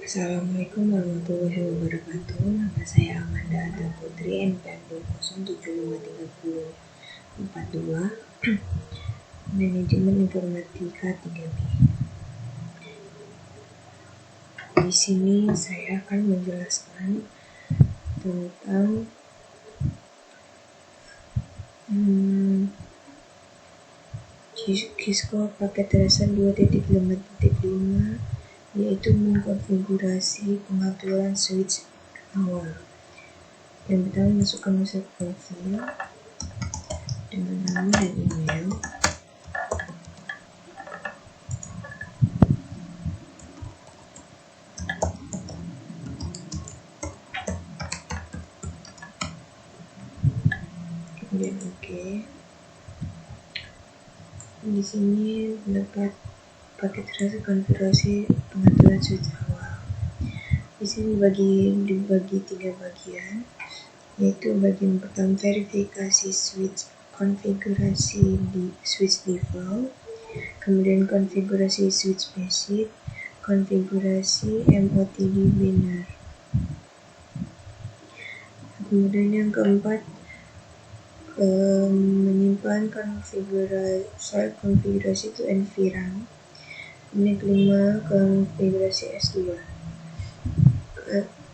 Assalamualaikum warahmatullahi wabarakatuh. Nama saya Amanda Ata Putri, NPM 2075342, Manajemen Informatika 3B. Di sini saya akan menjelaskan tentang Cisco paket tracer 2.5.5, yaitu mengkonfigurasi pengaturan switch awal. Yang pertama, masukkan user profil dengan nama dan email. Kemudian oke. Di sini terdapat paket tracer konfigurasi pengaturan switch awal. Di sini dibagi 3 bagian, yaitu bagian pertama verifikasi switch, konfigurasi di switch default, kemudian konfigurasi switch basic, konfigurasi MOTD binary. Kemudian yang keempat, menyimpan konfigurasi itu NVRAM. Kemudian kelima, konfigurasi S2.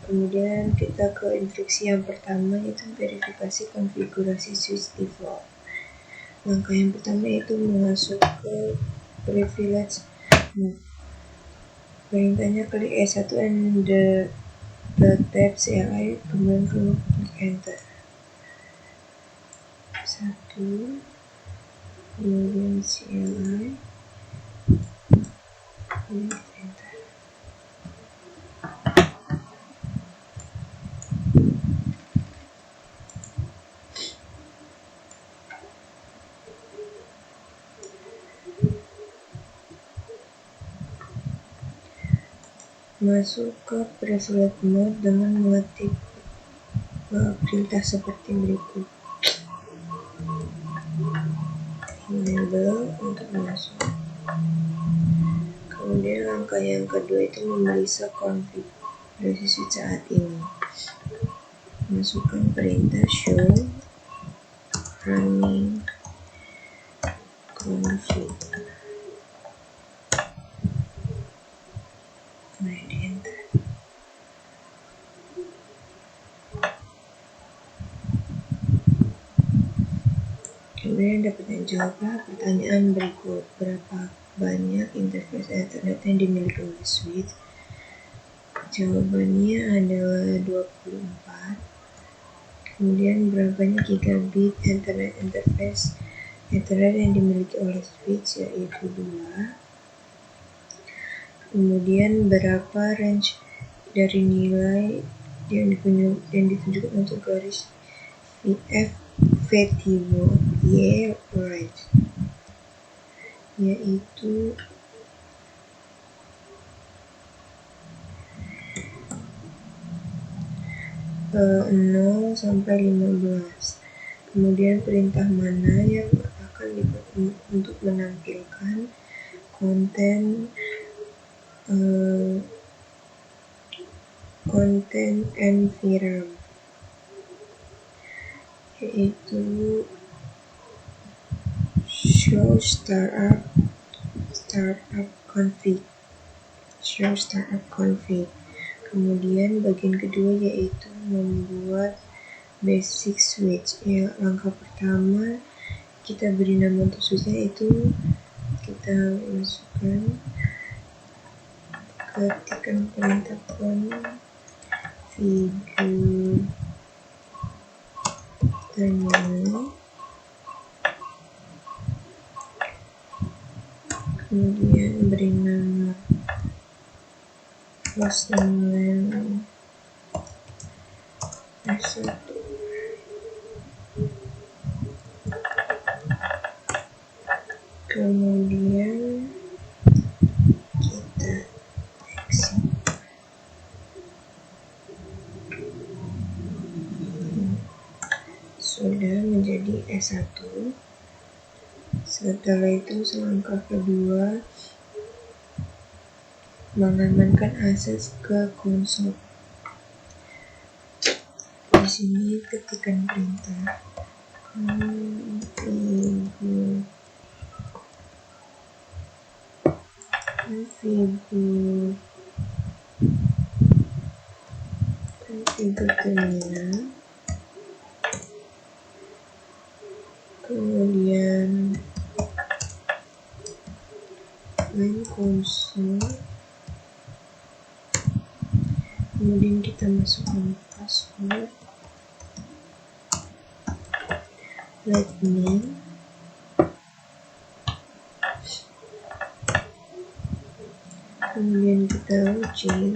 Kemudian kita ke instruksi yang pertama, yaitu verifikasi konfigurasi switch default. Langkah yang pertama itu masuk ke privilege mode. Perintahnya klik E1 and the tab CLI, kemudian klik enter. 1, kemudian CLI, kemudian enter. Masuk ke privilege mode dengan mengetik perintah seperti berikut. Enable untuk masuk. Kemudian langkah yang kedua itu memeriksa konfigurasi switch saat ini. Masukkan perintah show running config. Kemudian di enter. Kemudian dapat menjawab pertanyaan berikut: berapa banyak interface Ethernet yang dimiliki oleh switch? Jawabannya adalah 24. Kemudian berapa banyak gigabit Ethernet interface Ethernet yang dimiliki oleh switch, yaitu 2. Kemudian berapa range dari nilai yang ditunjukkan untuk garis VTIVO Y right, yaitu 0 sampai 15. Kemudian perintah mana yang akan dipakai untuk menampilkan konten NVRAM, yaitu show startup config. Kemudian bagian kedua yaitu membuat basic switch. Ya, langkah pertama kita beri nama untuk switchnya, itu kita masukkan, ketikkan perintah configure terminal, kemudian beri nama hostname S1. Kemudian kita exit. Sudah menjadi S1. Setelah itu selangkah kedua, mengamankan akses ke konsol. Di sini ketikkan perintah configure terminal, kemudian main console, kemudian kita masukkan password, lightning, kemudian kita login,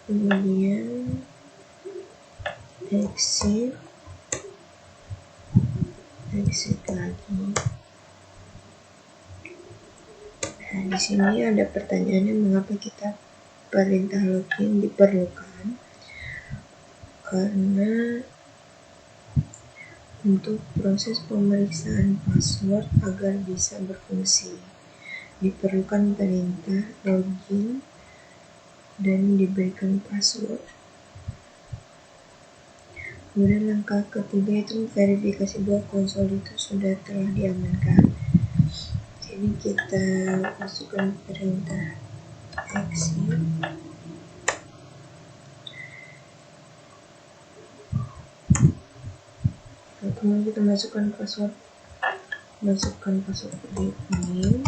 kemudian exit lagi. Nah, di sini ada pertanyaannya, mengapa kita perintah login diperlukan? Karena untuk proses pemeriksaan password agar bisa berfungsi diperlukan perintah login dan diberikan password. Kemudian langkah ketiga itu verifikasi bahwa konsol itu sudah telah diamankan. Jadi kita masukkan perintah exit, kemudian kita masukkan password admin.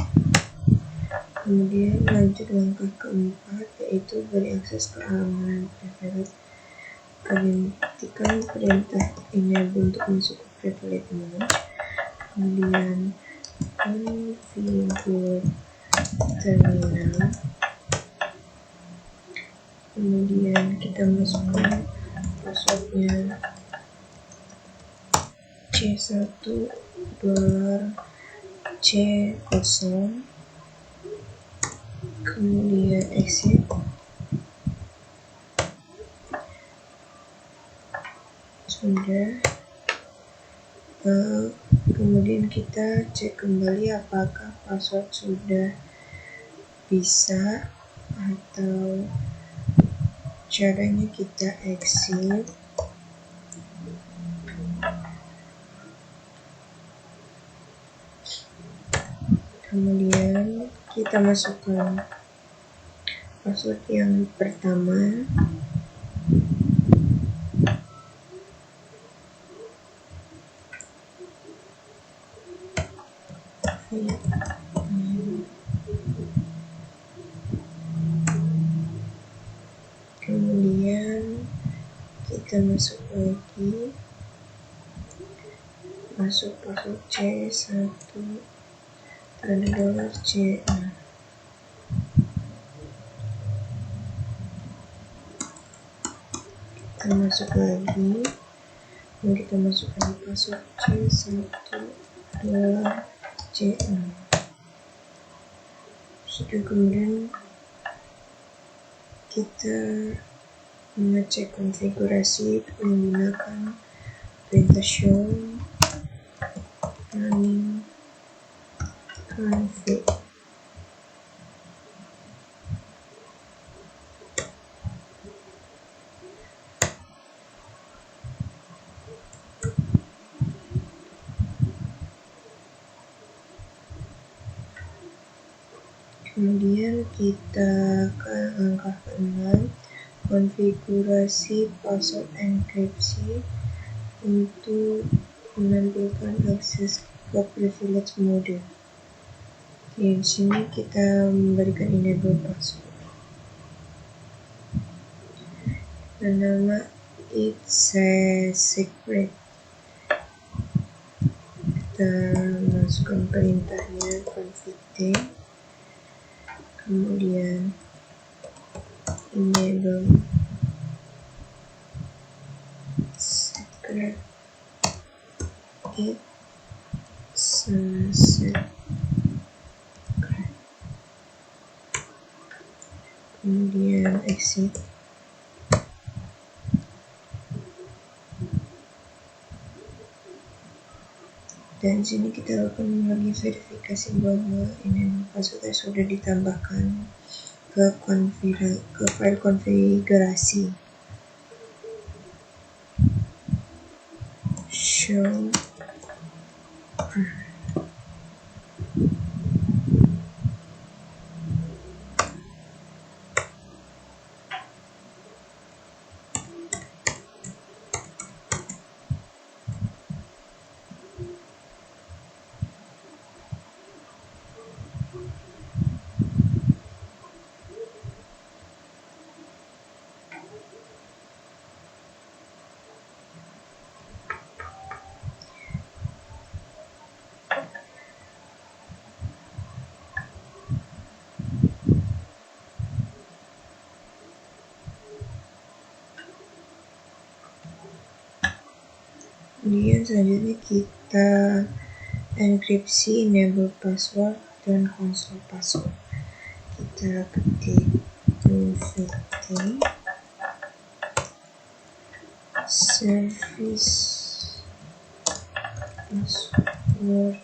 Kemudian lanjut langkah keempat, yaitu beri akses ke halaman private. Ketikkan perintah enable untuk masuk ke private mode, kemudian configure terminal, kemudian kita masukkan passwordnya C1 $C0, kemudian exit. Sudah, kemudian kita cek kembali apakah password sudah bisa, atau caranya kita exit, kemudian kita masukkan password yang pertama, kemudian kita masuk lagi, masuk password C1 $C0. Kita masuk lagi, dan kita masukkan password C1 $C0. Sudah, kemudian kita mengecek konfigurasi menggunakan perintah show running config. Kemudian kita ke langkah ke-6, konfigurasi password enkripsi untuk menampilkan akses ke privilege mode. Di sini kita memberikan enable password. Nama it's a secret. Kita masukkan perintahnya config, kemudian enable secret, it's a secret, kemudian exit. Dan sini kita lakukan lagi verifikasi bahwa ini passwordnya sudah ditambahkan ke file konfigurasi. Show Kemudian selanjutnya kita enkripsi enable password dan console password. Kita ketik vt service password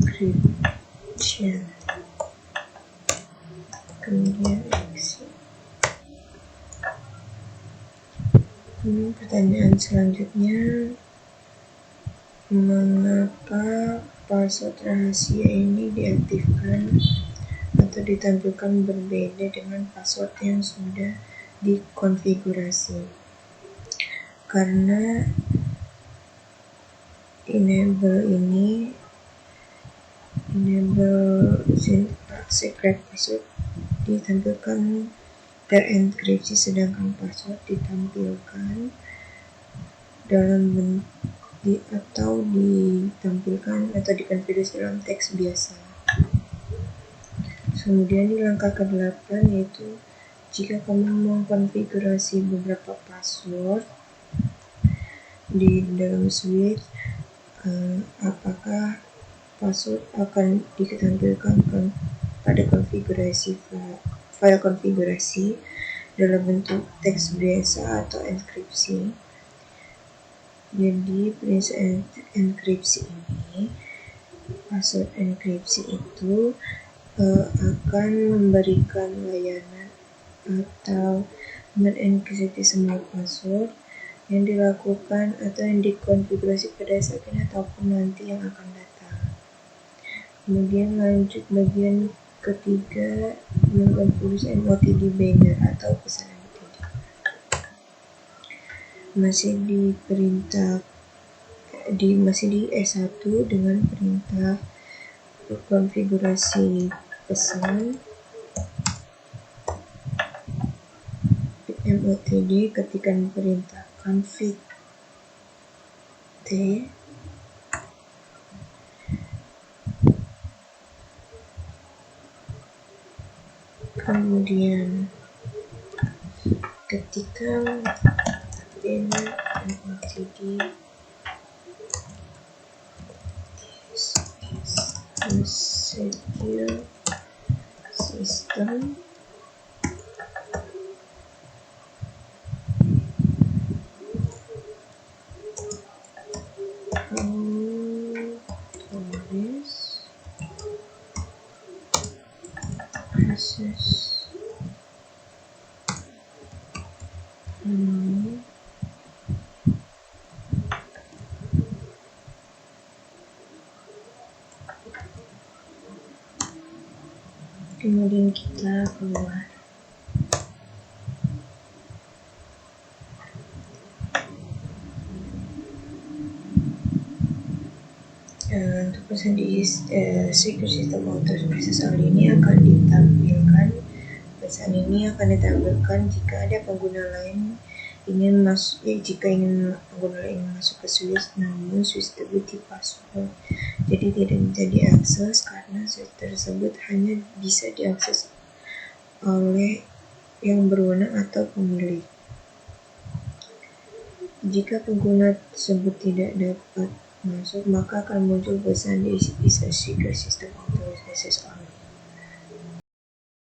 encryption, kemudian exit. Kemudian pertanyaan selanjutnya, mengapa password rahasia ini diaktifkan atau ditampilkan berbeda dengan password yang sudah dikonfigurasi? Karena enable secret password ditampilkan terenkripsi, sedangkan password ditampilkan dalam atau ditampilkan atau dikonfigurasi dalam teks biasa. Kemudian di langkah ke-8 yaitu jika kamu mengkonfigurasi beberapa password di dalam switch, apakah password akan ditampilkan pada file konfigurasi dalam bentuk teks biasa atau enkripsi. Jadi prinsip enkripsi ini, password enkripsi itu akan memberikan layanan atau menenkripsi semua password yang dilakukan atau yang dikonfigurasi pada saat ini ataupun nanti yang akan datang. Kemudian lanjut bagian ketiga, mengkonfigurasi MOTD banner atau pesan MOTD. Masih di S1 dengan perintah konfigurasi pesan MOTD, ketikkan perintah config t, kemudian ketikkan banner MOTD secure system access kemudian kita keluar. Untuk pesan di secure system auto SSL ini akan ditampilkan. Pesan ini akan ditampilkan jika ada pengguna lain jika pengguna lain masuk ke switch, namun switch tersebut di password, jadi tidak bisa diakses karena switch tersebut hanya bisa diakses oleh yang berwenang atau pemilik. Jika pengguna tersebut tidak dapat masuk, maka akan muncul pesan di secure system auto SSL.